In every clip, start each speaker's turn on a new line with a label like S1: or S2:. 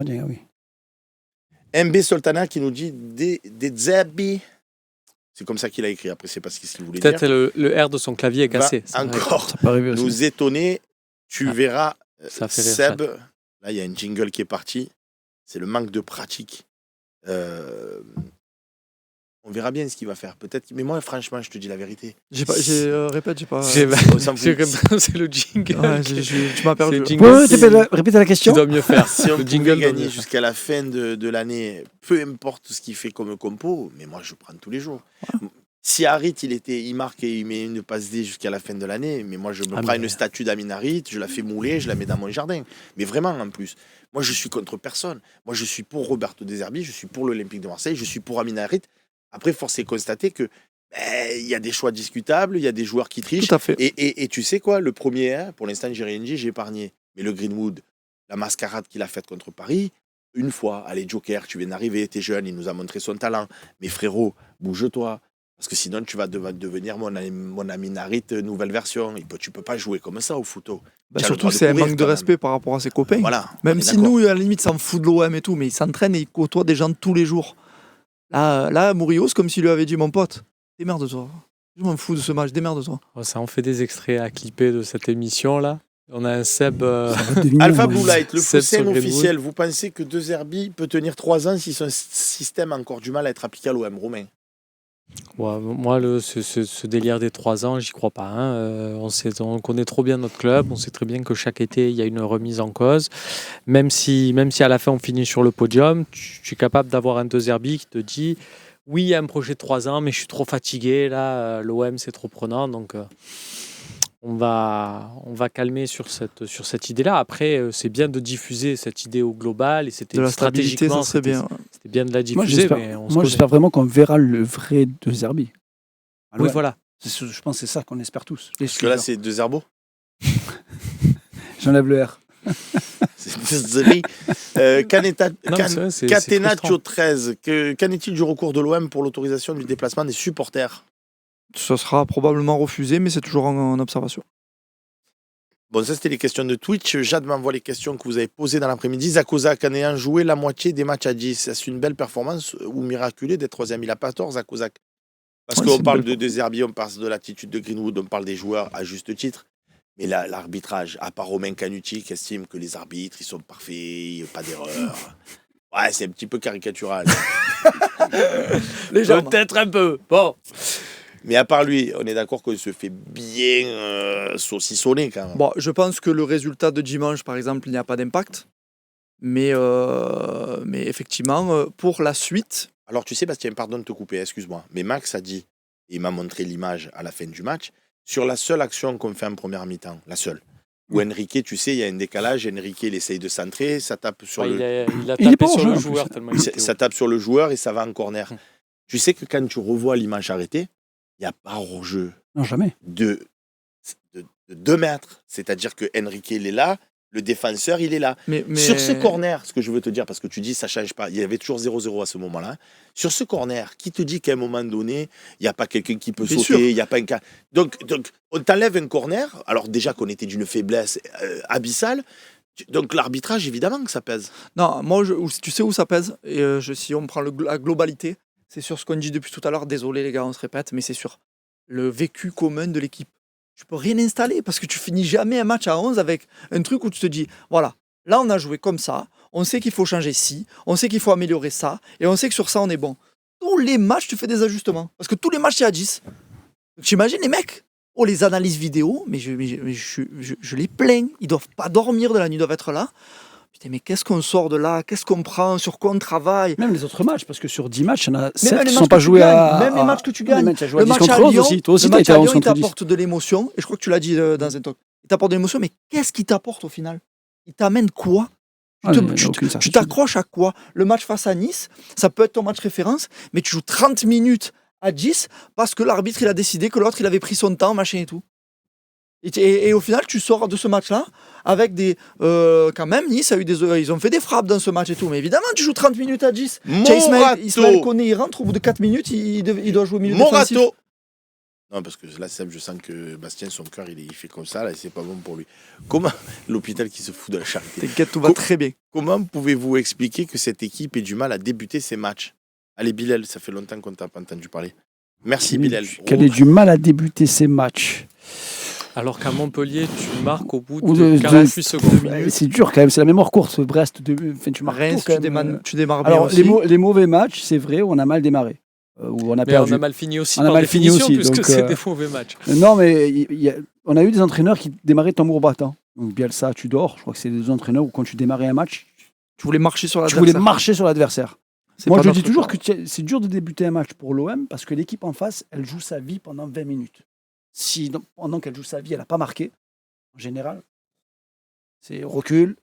S1: italien, oui.
S2: MB Soltana qui nous dit des Zerbi. C'est comme ça qu'il a écrit. Après, c'est pas ce qu'il voulait
S3: Peut-être
S2: dire.
S3: le R de son clavier est cassé.
S2: Va encore
S1: Ça peut arriver aussi.
S2: nous étonner. Tu verras,
S3: ça fait rire,
S2: Seb. Là, il y a une jingle qui est partie. C'est le manque de pratique. On verra bien ce qu'il va faire. Peut-être. Mais moi, franchement, je te dis la vérité.
S4: Répète, j'ai pas.
S2: On s'en fout.
S3: C'est le jingle.
S4: Ouais, tu m'as perdu.
S3: C'est le jingle.
S1: Répétez la question.
S3: Tu dois mieux faire.
S2: Si on
S3: Le
S2: pouvait
S3: jingle doit
S2: gagner
S3: mieux
S2: jusqu'à la fin de l'année, peu importe ce qu'il fait comme compo, mais moi, je prends tous les jours. Si Harit, il marque et il met une passe D jusqu'à la fin de l'année, mais moi, je me prends une statue d'Amin Harit, je la fais mouler, je la mets dans mon jardin. Mais vraiment, en plus. Moi, je suis contre personne. Moi, je suis pour Roberto De Zerbi, je suis pour l'Olympique de Marseille, je suis pour Amin Harit. Après, force est de constater que il y a des choix discutables, il y a des joueurs qui trichent.
S4: Tout à fait.
S2: Et tu sais quoi, le premier, pour l'instant, j'ai rien dit, j'ai épargné. Mais le Greenwood, la mascarade qu'il a faite contre Paris, une fois, allez, Joker, tu viens d'arriver, t'es jeune, il nous a montré son talent. Mais frérot, bouge-toi. Parce que sinon, tu vas devenir mon ami Narit, nouvelle version. Tu peux pas jouer comme ça au photo.
S4: Surtout, c'est un manque de respect par rapport à ses copains.
S2: Voilà,
S4: même si nous, à la limite, ça me fout de l'OM et tout, mais il s'entraîne et il côtoie des gens tous les jours. Là Murillo, c'est comme s'il lui avait dit, mon pote, démerde-toi. Je m'en fous de ce match, démerde-toi.
S3: Oh, ça en fait des extraits à clipper de cette émission-là. On a un Seb...
S2: Alpha Blue Light, le
S3: Seb
S2: Foussem
S3: sur
S2: officiel. Vous pensez que De Zerbi peut tenir 3 ans si son système a encore du mal à être appliqué à l'OM, Romain?
S3: Ouais, moi, ce délire des 3 ans, j'y crois pas. Hein. On connaît trop bien notre club. On sait très bien que chaque été, il y a une remise en cause. Même si à la fin, on finit sur le podium, tu es capable d'avoir un De Zerbi qui te dit « Oui, il y a un projet de 3 ans, mais je suis trop fatigué. Là, l'OM, c'est trop prenant. » Donc, on va calmer sur cette idée-là. Après, c'est bien de diffuser cette idée au global. Et c'était
S4: De la stabilité, ça serait bien.
S3: C'était bien de la diffuser.
S1: Moi, j'espère vraiment qu'on verra le vrai De Zerbi.
S3: Oui, voilà.
S1: Je pense que c'est ça qu'on espère tous.
S2: Parce que là, c'est De Zerbo.
S1: J'enlève le R.
S2: C'est De Zerbi. Catenaccio 13. Qu'en est-il du recours de l'OM pour l'autorisation du déplacement des supporters?
S4: Ça sera probablement refusé, mais c'est toujours en observation.
S2: Bon, ça, c'était les questions de Twitch. Jade m'envoie les questions que vous avez posées dans l'après-midi. Zakozak en ayant joué la moitié des matchs à 10. Est-ce une belle performance ou miraculeux d'être troisième? Il a pas tort, Zakozak. Parce qu'on parle de Zerbi, on parle de l'attitude de Greenwood, on parle des joueurs à juste titre. Mais l'arbitrage, à part Romain Canuti qui estime que les arbitres, ils sont parfaits, il n'y a pas d'erreur. Ouais, c'est un petit peu caricatural.
S3: Peut-être un peu. Bon.
S2: Mais à part lui, on est d'accord qu'on se fait bien saucissonner quand même.
S4: Bon, je pense que le résultat de dimanche, par exemple, il n'y a pas d'impact. Mais effectivement, pour la suite...
S2: Alors tu sais, Bastien, pardon de te couper, excuse-moi. Mais Max a dit, et il m'a montré l'image à la fin du match, sur la seule action qu'on fait en première mi-temps, la seule. Où Enrique, tu sais, il y a un décalage, Enrique, il essaye de centrer, ça tape sur
S3: Il a tapé sur le joueur tellement
S2: ça tape sur le joueur et ça va en corner. Tu sais que quand tu revois l'image arrêtée, il n'y a pas hors-jeu.
S1: Non, jamais.
S2: De 2 mètres. C'est-à-dire que Enrique, il est là, le défenseur, il est là.
S4: Mais...
S2: Sur ce corner, ce que je veux te dire, parce que tu dis ça ne change pas, il y avait toujours 0-0 à ce moment-là. Sur ce corner, qui te dit qu'à un moment donné, il n'y a pas quelqu'un qui peut sauter, il n'y a pas un cas. Donc, on t'enlève un corner, alors déjà qu'on était d'une faiblesse abyssale. Donc l'arbitrage, évidemment que ça pèse.
S4: Non, moi, tu sais où ça pèse? Et si on prend la globalité, c'est sur ce qu'on dit depuis tout à l'heure. Désolé les gars, on se répète, mais c'est sur le vécu commun de l'équipe. Tu peux rien installer parce que tu finis jamais un match à 11 avec un truc où tu te dis, voilà, là on a joué comme ça, on sait qu'il faut changer ci, on sait qu'il faut améliorer ça, et on sait que sur ça on est bon. Tous les matchs, tu fais des ajustements. Parce que tous les matchs, c'est à 10. T'imagines les mecs? Oh, les analyses vidéo, mais je les plains. Ils doivent pas dormir de la nuit, ils doivent être là. Putain, mais qu'est-ce qu'on sort de là? Qu'est-ce qu'on prend? Sur quoi on travaille?
S1: Même les autres matchs, parce que sur 10 matchs, il y en a 7 qui ne sont pas joués à...
S4: Même les matchs que tu gagnes.
S1: Le match à Lyon,
S4: toi aussi, il t'apporte de l'émotion. Et je crois que tu l'as dit dans un talk. Il t'apporte de l'émotion, mais qu'est-ce qu'il t'apporte au final? Il t'amène quoi? Tu t'accroches à quoi? Le match face à Nice, ça peut être ton match référence, mais tu joues 30 minutes à 10 parce que l'arbitre il a décidé que l'autre il avait pris son temps, machin et tout. Et au final, tu sors de ce match-là avec des... quand même, Nice a eu ils ont fait des frappes dans ce match et tout. Mais évidemment, tu joues 30 minutes à 10. Ismaël Koné, il rentre au bout de 4 minutes, il doit jouer au milieu défensif.
S2: Non, parce que là, Seb, je sens que Bastien, son cœur, il fait comme ça, là, et c'est pas bon pour lui. Comment l'hôpital qui se fout de la charité.
S4: T'inquiète, tout va très bien.
S2: Comment pouvez-vous expliquer que cette équipe ait du mal à débuter ses matchs? Allez, Bilal, ça fait longtemps qu'on t'a pas entendu parler. Merci, Bilal.
S1: Qu'elle ait du mal à débuter ses matchs.
S3: Alors qu'à Montpellier, tu marques au bout
S1: Ou
S3: de 48 secondes.
S1: C'est dur quand même, c'est la mémoire courte. Brest, tu marques
S4: Reims,
S1: tout, quand même.
S4: tu démarres bien
S1: Alors,
S4: aussi.
S1: les mauvais matchs, c'est vrai, on a mal démarré. Ou on a
S3: Mais
S1: perdu.
S3: on a mal fini aussi
S1: On a
S3: par
S1: mal fini
S3: définition,
S1: aussi,
S3: puisque
S1: donc,
S3: c'est des mauvais matchs.
S1: Non, mais on a eu des entraîneurs qui démarraient tambour battant. Donc Bielsa, Tudor, je crois que c'est des entraîneurs où quand tu démarrais un match,
S4: Tu voulais marcher sur
S1: tu
S4: l'adversaire.
S1: voulais marcher sur l'adversaire.
S4: C'est
S1: Moi,
S4: pas
S1: je
S4: notre
S1: dis toujours
S4: cas.
S1: que c'est dur de débuter un match pour l'OM parce que l'équipe en face, elle joue sa vie pendant 20 minutes. Si pendant qu'elle joue sa vie, elle n'a pas marqué, en général, c'est recul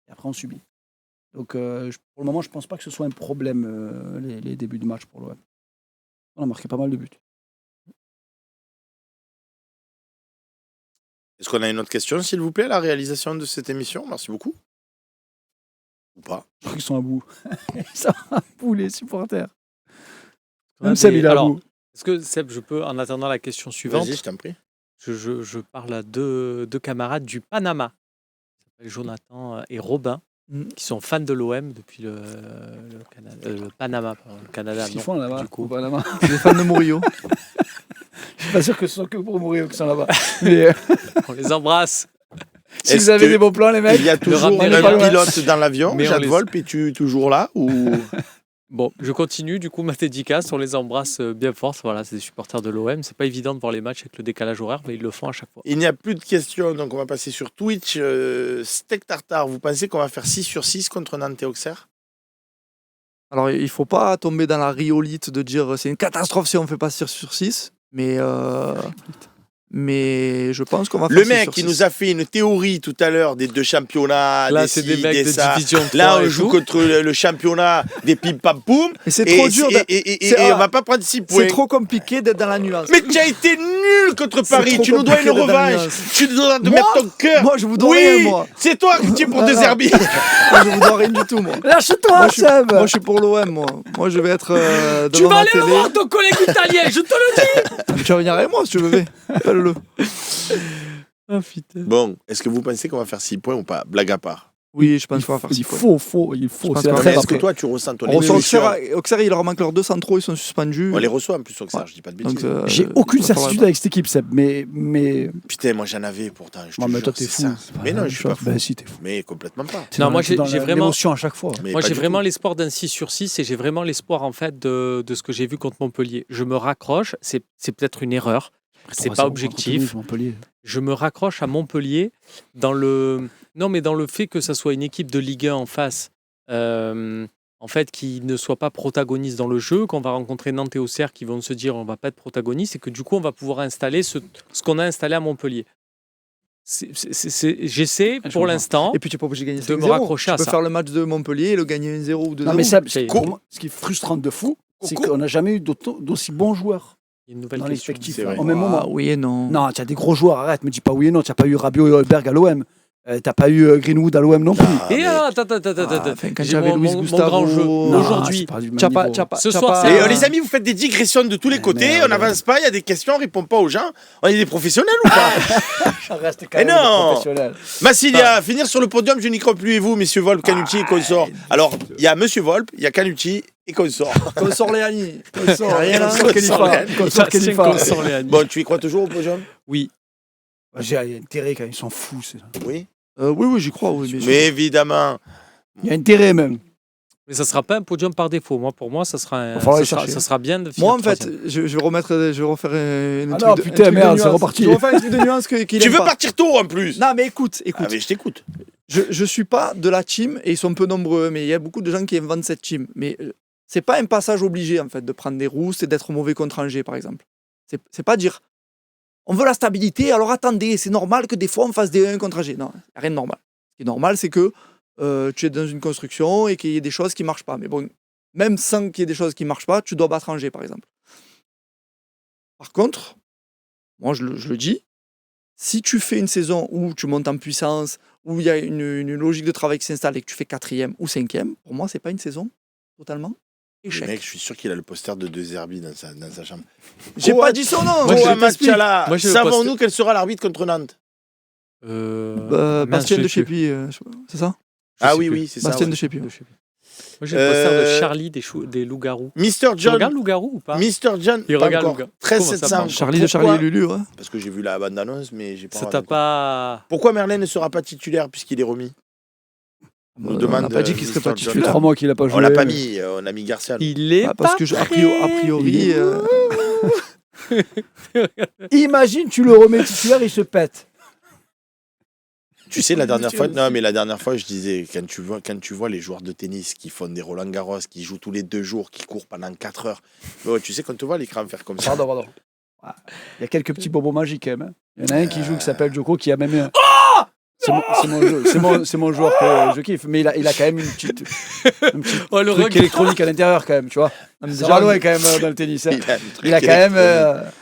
S1: et après on subit. Donc pour le moment, je ne pense pas que ce soit un problème les débuts de match pour l'OM. On a marqué pas mal de buts.
S2: Est-ce qu'on a une autre question, s'il vous plaît, à la réalisation de cette émission? Merci beaucoup. Ou pas?
S1: Je crois qu'ils sont à bout. Ils sont à bout, les supporters.
S3: Ouais,
S1: Même Seb, il est à
S3: alors,
S1: bout.
S3: est-ce que Seb, je peux, en attendant la question suivante,
S2: Vas-y, je t'en prie.
S3: je parle à deux camarades du Panama, qui s'appellent Jonathan et Robin, qui sont fans de l'OM depuis le Panama, pardon, le Canada.
S1: Qu'est-ce qu'ils
S3: non,
S1: font là-bas
S3: du coup.
S1: au Panama?
S4: Les fans de Murillo.
S1: Je suis pas sûr que ce soit que pour mourir qui sont là-bas. Mais
S3: On les embrasse.
S1: si
S2: Est-ce
S1: vous avez
S2: que
S1: des bons plans, les mecs,
S2: Il y a toujours
S3: ramener
S1: le
S2: un
S1: ballon.
S2: pilote dans l'avion,
S3: Mais on
S2: Jacques
S3: les-
S2: Volpe, et tu es toujours là ou...
S3: Bon, je continue, du coup, ma dédicace, on les embrasse bien fort. Voilà, c'est des supporters de l'OM. C'est pas évident de voir les matchs avec le décalage horaire, mais ils le font à chaque fois.
S2: Il n'y a plus de questions, donc on va passer sur Twitch. Steak Tartare, vous pensez qu'on va faire 6 sur 6 contre Nantes et Auxerre?
S4: Alors, il faut pas tomber dans la riolite de dire c'est une catastrophe si on fait pas 6 sur 6. Mais je pense qu'on va faire
S2: Le
S4: 6
S2: mec
S4: sur
S2: qui
S4: 6.
S2: nous a fait une théorie tout à l'heure des deux championnats,
S3: Là,
S2: des
S3: c'est
S2: ci,
S3: des mecs
S2: des
S3: de
S2: ça.
S3: division 3
S2: Là, on
S3: et
S2: joue
S3: tout.
S2: contre le championnat des pim pam poum.
S4: Mais c'est trop dur.
S2: Et on va pas prendre 6 points.
S4: C'est trop compliqué d'être dans la nuance.
S2: Mais tu as été nul contre Paris.
S4: trop
S2: Tu nous dois une
S4: compliqué d'être dans la
S2: revanche.
S4: nuance.
S2: Tu nous dois de
S4: Moi
S2: mettre ton cœur.
S4: Moi, je vous dois
S2: Oui,
S4: rien, moi.
S2: c'est toi qui tu es pour
S4: Non,
S2: deux
S4: non.
S2: herbies.
S4: Moi, je vous dois rien du tout, moi.
S1: lâche-toi,
S4: Moi, je suis,
S1: Seb.
S4: moi, je suis pour l'OM, moi. Moi, je vais être
S3: Tu
S4: devant
S3: vas
S4: ma
S3: aller le
S4: télé.
S3: voir, ton collègue italien, je te le dis.
S4: Tu vas venir avec moi si tu veux. Appelle-le.
S3: Ah, putain.
S2: Bon, est-ce que vous pensez qu'on va faire 6 points ou pas? Blague à part.
S4: Oui, je pense qu'on va faire 6
S1: Il
S4: points.
S1: faut.
S4: Je
S1: C'est
S4: pense
S1: la
S4: qu'on va
S1: trêve
S2: Mais est-ce que
S1: après.
S2: toi, tu ressens ton
S4: On reçoit
S2: émission?
S4: Auxerre, il leur manque leurs 2 centraux, ils sont suspendus.
S2: On les reçoit en plus, Auxerre,
S4: Ouais.
S2: je dis pas de
S4: Donc,
S2: bêtises.
S1: J'ai aucune
S4: ça fera
S1: certitude
S4: pas.
S1: avec cette équipe, Seb. Mais
S2: Putain, moi j'en avais pourtant. Je te
S1: mais
S2: jure,
S1: toi, t'es
S2: c'est
S1: fou.
S2: ça.
S1: C'est pas
S2: Mais
S1: la
S2: non,
S1: même
S2: je suis pas
S1: chose.
S2: fou.
S1: Ben si, t'es fou.
S2: Mais complètement pas.
S1: C'est
S3: Non,
S1: dans
S3: moi,
S1: la-
S3: j'ai
S1: dans la-
S3: vraiment-
S1: l'émotion à chaque fois.
S2: Mais
S3: Moi,
S2: pas
S3: j'ai
S2: du
S3: vraiment
S2: tout.
S3: l'espoir d'un 6 sur 6 et j'ai vraiment l'espoir, en fait, de ce que j'ai vu contre Montpellier. Je me raccroche, c'est peut-être une erreur, c'est
S1: 3-0
S3: pas
S1: contre
S3: objectif.
S1: Toulouse, Montpellier.
S3: Je me raccroche à Montpellier dans le fait que ça soit une équipe de Ligue 1 en face, en fait, qui ne soit pas protagoniste dans le jeu, qu'on va rencontrer Nantes et Auxerre qui vont se dire on va pas être protagoniste et que du coup on va pouvoir installer ce qu'on a installé à Montpellier. J'essaie
S1: Je
S3: pour
S1: comprends.
S3: l'instant.
S4: Et puis tu n'es pas obligé de gagner
S3: De me
S4: 5-0.
S3: raccrocher à
S4: Tu peux
S3: ça.
S4: faire le match de Montpellier et le gagner 1-0 ou 2-0.
S1: Non, mais Seb,
S3: Ça y est.
S1: pour moi, ce qui est frustrant de fou, c'est qu'on n'a jamais eu d'aussi bons joueurs
S3: Il y a une nouvelle
S1: dans
S3: question.
S1: l'effectif
S2: c'est vrai.
S1: au même moment.
S4: Ah, oui et non.
S1: Non, tu as des gros joueurs, arrête, me dis pas oui et non. Tu n'as pas eu Rabiot et Holberg à l'OM. T'as pas eu Greenwood à l'OM non plus.
S2: Ah,
S3: Et
S2: mais-
S3: attends,
S4: Enfin, quand
S3: j'ai
S4: j'avais
S3: mon
S4: Luis
S3: grand
S4: Gustavo,
S3: jeu.
S1: Non,
S3: Aujourd'hui,
S1: c'est pas du même
S4: T'as pas-
S1: niveau.
S4: t'as pas-
S3: Ce
S4: t'as
S3: soir,
S4: pas-
S3: c'est-
S2: Les amis, vous faites des digressions de tous les côtés,
S1: merde.
S2: on n'avance pas, il y a des questions, on répond pas aux gens. On est des professionnels ou pas?
S1: Ça reste quand
S2: Mais
S1: même
S2: non.
S1: professionnel.
S2: Massilia, finir sur le podium, je n'y crois plus, et vous, messieurs Volpe, Canucci et consorts. Alors, il y a monsieur Volpe, il y a Canucci et consorts.
S4: Consort Léani.
S1: Consort,
S4: Rien là.
S2: Consort Léani.
S1: Consort Khalifa.
S2: Bon, tu y crois toujours au podium?
S3: Oui.
S1: J'ai intérêt quand même, ils sont fous.
S2: Oui.
S4: Oui, j'y crois. Oui, bien sûr.
S2: Mais évidemment,
S1: Il y a intérêt même.
S3: Mais ça sera pas un podium par défaut. Pour moi, ça sera,
S1: Va falloir les
S3: ça
S1: chercher.
S3: sera bien de finir
S4: Moi, en fait,
S3: troisième.
S4: je vais refaire une
S1: Ah
S4: truc
S1: non,
S4: de-
S1: putain,
S4: un truc de
S1: merde, c'est
S4: nuance.
S1: reparti.
S4: Je vais refaire un truc de nuance qu'il
S2: tu
S4: aime
S2: veux
S4: pas.
S2: partir tôt en plus.
S4: Non, mais écoute.
S2: Ah, mais je t'écoute.
S4: Je suis pas de la team, et ils sont peu nombreux, mais il y a beaucoup de gens qui inventent cette team. Mais c'est pas un passage obligé, en fait, de prendre des rousses et d'être mauvais contre Angers, par exemple. C'est pas dire on veut la stabilité, alors attendez, c'est normal que des fois on fasse des 1 contre Angers. Non, il n'y a rien de normal. Ce qui est normal, c'est que tu es dans une construction et qu'il y ait des choses qui ne marchent pas. Mais bon, même sans qu'il y ait des choses qui ne marchent pas, tu dois battre Angers, par exemple. Par contre, moi je le dis, si tu fais une saison où tu montes en puissance, où il y a une logique de travail qui s'installe et que tu fais 4e ou 5e, pour moi, c'est pas une saison, totalement.
S2: Le
S4: Échec.
S2: mec, je suis sûr qu'il a le poster de De Zerbi dans sa chambre.
S4: J'ai pas dit son nom.
S3: Moi, je
S2: Koa
S3: t'explique.
S2: Matchala,
S3: Moi, j'ai le
S2: savons-nous quel sera l'arbitre contre Nantes?
S3: Mince,
S4: Bastien
S3: je
S4: de
S3: sais plus.
S4: Chépi, c'est ça?
S3: Je
S2: Ah
S3: sais
S2: oui,
S3: plus.
S2: oui, c'est ça.
S4: Bastien
S2: ouais.
S4: de Chépi.
S3: Je sais plus. Moi, j'ai le poster de
S2: Euh,
S3: Charlie des loups-garous.
S2: Mr.
S3: Tu
S2: John.
S3: regardes loup-garou ou pas
S2: Mr. John,
S3: Il
S2: pas
S3: regarde
S2: encore.
S3: Louga.
S2: 13
S3: Comment ça,
S2: 700.
S3: pas encore
S4: Charlie de
S2: Pourquoi
S4: Charlie et Lulu, ouais.
S2: Parce que j'ai vu la bande-annonce, mais j'ai pas.
S3: Ça t'a pas...
S2: Pourquoi Merlin ne sera pas titulaire puisqu'il est remis? Nous
S4: On
S2: demande,
S4: n'a pas dit qu'il
S2: Mr.
S4: serait pas
S2: John.
S1: Ça fait
S4: titulaire.
S1: 3 mois qu'il a pas joué.
S2: On l'a pas mis, on a mis Garcia.
S3: Il est
S4: Parce
S3: pas
S4: que a
S3: prêt.
S4: priori,
S1: Imagine, tu le remets titulaire, il se pète.
S2: Tu sais, la dernière fois, je disais, quand tu vois les joueurs de tennis qui font des Roland Garros, qui jouent tous les 2 jours, qui courent pendant 4 heures, ouais, tu sais, quand tu vois l'écran faire comme ça.
S1: Pardon. Il y a quelques petits bobos magiques quand même. Hein. Il y en a un qui joue qui s'appelle Joko qui a même. C'est mon joueur que je kiffe, mais il a quand même un petit
S3: Oh, le
S1: truc
S3: regard.
S1: électronique à l'intérieur quand même, tu vois. Ça va loin quand même dans le tennis. Hein. Il a quand même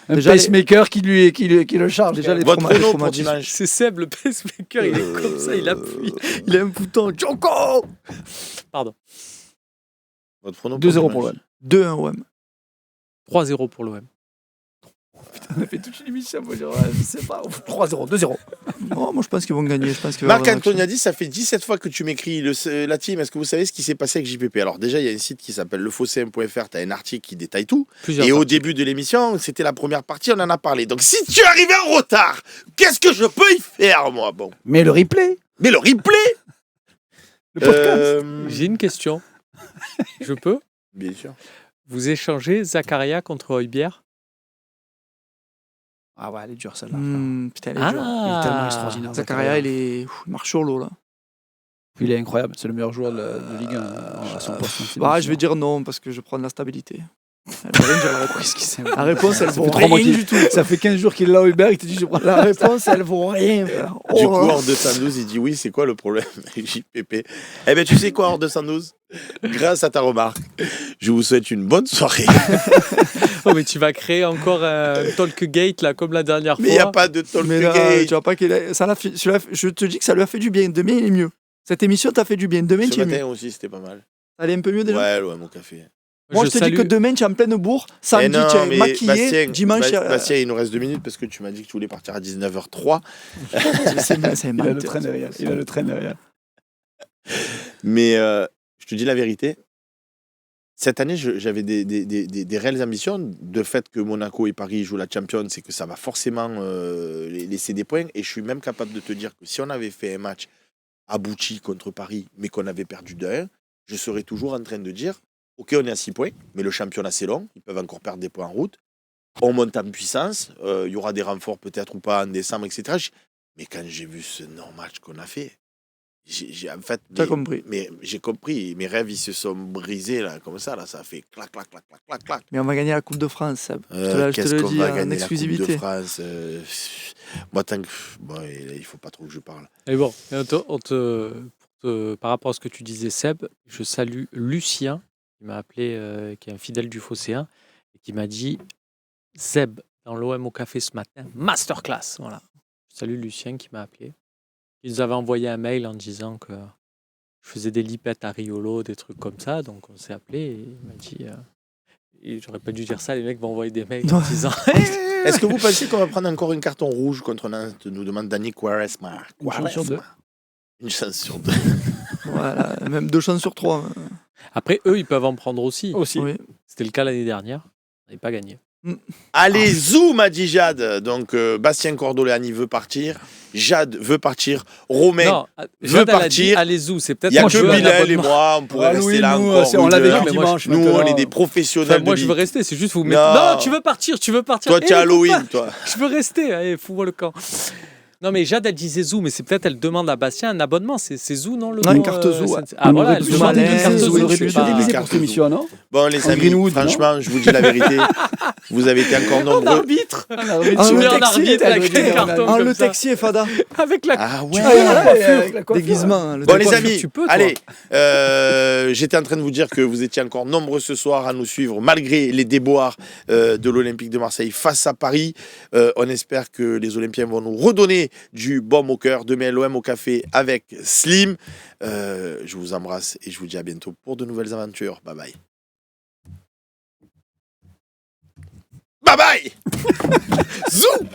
S1: un
S4: Déjà,
S1: pacemaker qui le charge.
S4: déjà les
S2: Votre prono pour
S4: traumatismes.
S2: dimanche.
S3: C'est Seb, le pacemaker, il est comme ça, il appuie. Il a un bouton. Joko. Pardon.
S2: Votre prono
S1: 2-0 pour l'OM.
S4: 2-1 OM.
S3: 3-0 pour l'OM.
S1: On a fait toute une émission pour dire, je sais pas, 3-0, 2-0.
S4: Non, moi je pense qu'ils vont gagner. Je pense qu'il va y avoir
S2: Marc-Antoine a dit, ça fait 17 fois que tu m'écris la team. Est-ce que vous savez ce qui s'est passé avec JPP? Alors déjà, il y a un site qui s'appelle lefossem.fr, tu as un article qui détaille tout.
S3: Plusieurs
S2: Et au
S3: parties.
S2: début de l'émission, c'était la première partie, on en a parlé. Donc si tu es arrivé en retard, qu'est-ce que je peux y faire, moi? Bon.
S1: Mais le replay,
S2: Mais le replay
S1: le podcast.
S3: J'ai une question. Je peux?
S2: Bien sûr.
S3: Vous échangez Zakaria contre Højbjerg?
S1: Ah ouais, elle est dure celle-là.
S4: Putain, elle est dure.
S1: Il est tellement extraordinaire.
S4: Zakaria, il marche sur l'eau là.
S1: Il est incroyable, c'est le meilleur joueur de Ligue 1 à son poste.
S4: Bah, je vais dire non parce que je prends de la stabilité. Elle veut rien dire, la réponse. La
S1: La
S4: réponse, elle
S1: Ça
S4: vaut
S1: fait 3 mois
S4: rien
S1: qu'il-
S4: du tout.
S1: Ça fait 15 jours qu'il est là au Uber, il te dit je prends
S4: La réponse, elle vaut rien.
S2: Du coup, hors 212, il dit oui, c'est quoi le problème avec JPP? Eh bien, tu sais quoi, hors 212? Grâce à ta remarque, je vous souhaite une bonne soirée.
S3: Oh, mais tu vas créer encore un Talkgate là, comme la dernière
S2: Mais il n'y a
S3: fois.
S2: pas de talk
S4: Mais là,
S2: gay.
S4: tu vois pas qu'il a... ça l'a fait... Je te dis que ça lui a fait du bien. Demain, il est mieux. Cette émission t'a fait du bien. Demain,
S2: Ce
S4: tu es mieux.
S2: matin aussi, c'était pas mal.
S4: Ça allait un peu mieux déjà.
S2: Ouais, ouais, mon café.
S4: Moi, je te dis que demain, tu es en pleine bourre.
S2: Eh
S4: Samedi,
S2: non,
S4: tu es
S2: mais
S4: maquillé.
S2: Bastien,
S4: Dimanche,
S2: Bastien, il nous reste 2 minutes parce que tu m'as dit que tu voulais partir à 19h03.
S4: c'est
S1: Il a le
S4: menteur.
S1: train derrière. Il a le train derrière.
S2: Mais je te dis la vérité. Cette année, j'avais des réelles ambitions. De fait que Monaco et Paris jouent la Champions, c'est que ça va forcément laisser des points. Et je suis même capable de te dire que si on avait fait un match abouti contre Paris, mais qu'on avait perdu de 1, je serais toujours en train de dire ok, on est à 6 points, mais le championnat c'est long, ils peuvent encore perdre des points en route. On monte en puissance, il y aura des renforts peut-être ou pas en décembre, etc. Mais quand j'ai vu ce non-match qu'on a fait, en fait,
S4: T'as compris.
S2: Mais j'ai compris, mes rêves ils se sont brisés là, comme ça, là, ça a fait clac, clac, clac, clac, clac, clac.
S4: Mais on va gagner la Coupe de France, Seb. Je te
S2: Qu'est-ce
S4: le
S2: qu'on
S4: dis
S2: va
S4: en
S2: gagner la Coupe de
S4: exclusivité.
S2: France moi, tant que... Bon, il faut pas trop que je parle.
S3: Et bon, par rapport à ce que tu disais, Seb, je salue Lucien, qui m'a appelé, qui est un fidèle du Phocéen, et qui m'a dit Seb, dans l'OM au café ce matin, masterclass. Voilà. Je salue Lucien qui m'a appelé. Il nous avait envoyé un mail en disant que je faisais des lipettes à Riolo, des trucs comme ça. Donc on s'est appelé et il m'a dit. Et j'aurais pas dû dire ça, les mecs vont envoyer des mails en disant.
S2: Est-ce que vous pensez qu'on va prendre encore une carton rouge contre Nantes, nous demande Dani Quaresma?
S1: Une chance sur 2.
S2: Une chance sur 2.
S4: Voilà, même 2 chances sur 3.
S3: Après, eux, ils peuvent en prendre aussi.
S4: Oui.
S3: C'était le cas l'année dernière. On n'avait pas gagné.
S2: Allez, zoom, a dit Jade. Donc, Bastien Cordoleani veut partir. Jade veut partir. Romain
S3: Non,
S2: veut
S3: Jade, elle a dit,
S2: partir.
S3: allez-y, c'est peut-être
S2: Il n'y a
S3: moi,
S2: que
S3: je veux un
S2: Bilal et
S3: abonnement.
S2: moi, on pourrait rester là
S1: nous,
S2: encore.
S1: on
S2: une
S1: l'avait
S2: heure.
S1: vu dimanche.
S2: Nous,
S1: maintenant.
S2: on est des professionnels.
S3: Enfin, moi,
S2: de
S3: je veux rester, c'est juste vous mettez.
S2: Non.
S3: Non, tu veux partir.
S2: Toi,
S3: Eh,
S2: tu es
S3: le
S2: Halloween,
S3: copain,
S2: toi.
S3: Je veux rester. Allez, fous-moi le camp. Non, mais Jade, elle disait Zou, mais c'est peut-être elle demande à Bastien un abonnement. C'est Zou, non le
S4: Non, une
S3: nom,
S4: carte Zou, ouais.
S3: Ah, voilà, elle
S1: Vous
S3: demande
S4: malin,
S3: une carte
S4: Zou,
S3: Zou.
S4: il aurait
S3: je
S4: pu
S3: sais pas.
S1: diviser
S2: carte
S1: pour cette émission, non?
S2: Bon, les
S1: En
S2: amis,
S1: Greenwood,
S2: franchement, je vous dis la vérité. Vous avez été encore
S3: Un
S2: nombreux.
S3: arbitre.
S4: Ah,
S3: Tu
S4: le
S3: mets un
S4: taxi,
S3: arbitre
S1: elle
S3: avec
S1: veut dire,
S3: des cartons
S4: En
S3: comme
S4: le
S3: ça.
S4: taxi, Fada.
S3: Avec la.
S2: Ah ouais.
S1: Avec la coiffure.
S4: Déguisement.
S2: Bon, les
S3: coiffure,
S2: amis,
S3: tu peux, toi.
S2: allez, j'étais en train de vous dire que vous étiez encore nombreux ce soir à nous suivre, malgré les déboires de l'Olympique de Marseille face à Paris. On espère que les Olympiens vont nous redonner du baume au cœur. Demain, l'OM au café avec Slim. Je vous embrasse et je vous dis à bientôt pour de nouvelles aventures. Bye bye. Bye bye. Zou.